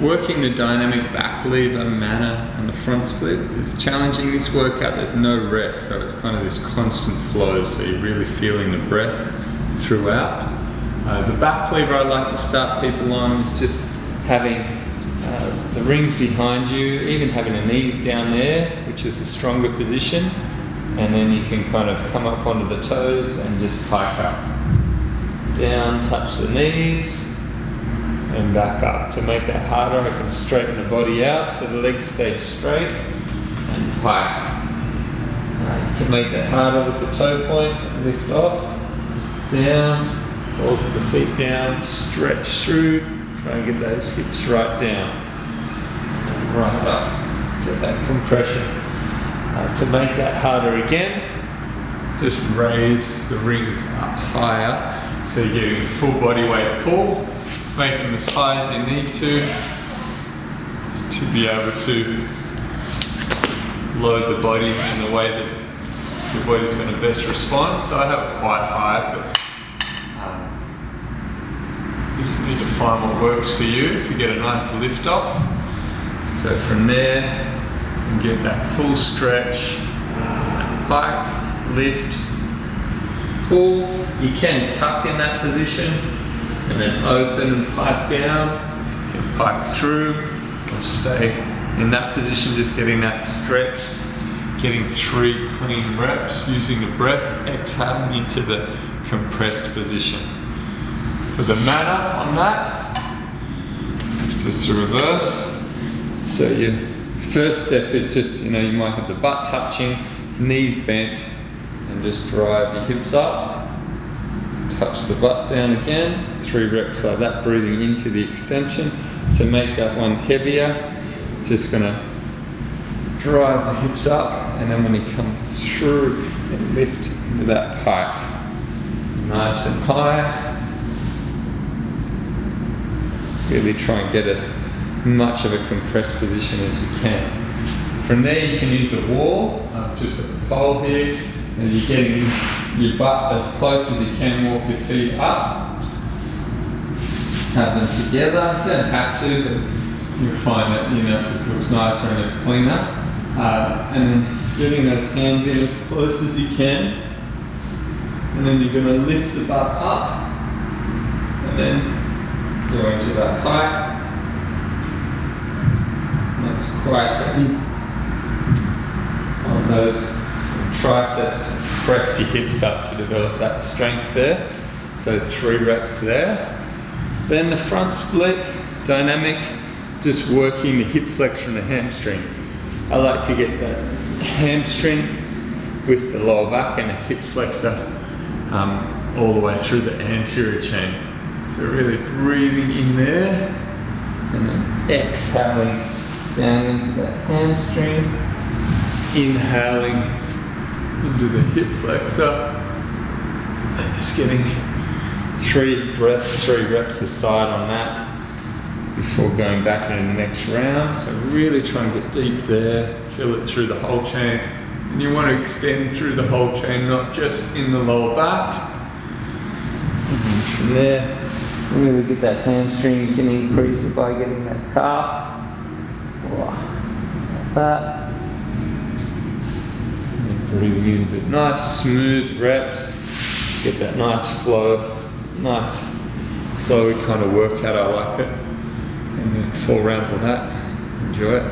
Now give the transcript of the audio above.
Working the dynamic back lever, Manna, and the front split is challenging this workout. There's no rest, so it's kind of this constant flow, so you're really feeling the breath throughout. The back lever I like to start people on is just having the rings behind you, even having the knees down there, which is a stronger position, and then you can kind of come up onto the toes and just pike up. Down, touch the knees, and back up. To make that harder, I can straighten the body out so the legs stay straight and pike. You can make that harder with the toe point and lift off. Down, balls of the feet down, stretch through, try and get those hips right down. And right up, get that compression. To make that harder again, just raise the rings up higher so you're getting full body weight pull. Make them as high as you need to be able to load the body in the way that your body's going to best respond. So I have it quite high, but you just need to find what works for you to get a nice lift off. So from there, you can get that full stretch, pike, lift, pull. You can tuck in that position, and then open and pike down. You can pike through or stay in that position, just getting that stretch, getting 3 clean reps, using the breath, exhaling into the compressed position. For the Manna on that, just the reverse. So your first step is just, you might have the butt touching, knees bent, and just drive your hips up. Touch the butt down again, 3 reps like that, breathing into the extension. To make that one heavier, just gonna drive the hips up, and then when you come through and lift into that pike. Nice and high. Really try and get as much of a compressed position as you can. From there you can use a wall, just at the pole here, and you're getting your butt as close as you can, walk your feet up. Have them together, you don't have to, but you'll find that it just looks nicer and it's cleaner. And then getting those hands in as close as you can. And then you're going to lift the butt up, and then go into that pike. That's quite heavy on those triceps to press your hips up to develop that strength there. So 3 reps there. Then the front split, dynamic, just working the hip flexor and the hamstring. I like to get the hamstring with the lower back and the hip flexor all the way through the anterior chain. So really breathing in there and then exhaling down into that hamstring, inhaling into the hip flexor, and just getting 3 breaths, 3 reps aside on that before going back into the next round. So really try and get deep there, feel it through the whole chain. And you want to extend through the whole chain, not just in the lower back. And from there, really get that hamstring. You can increase it by getting that calf. Like that. And breathing in, but nice smooth reps. Get that nice flow. Nice flowy kind of workout, I like it. And then 4 rounds of that. Enjoy it.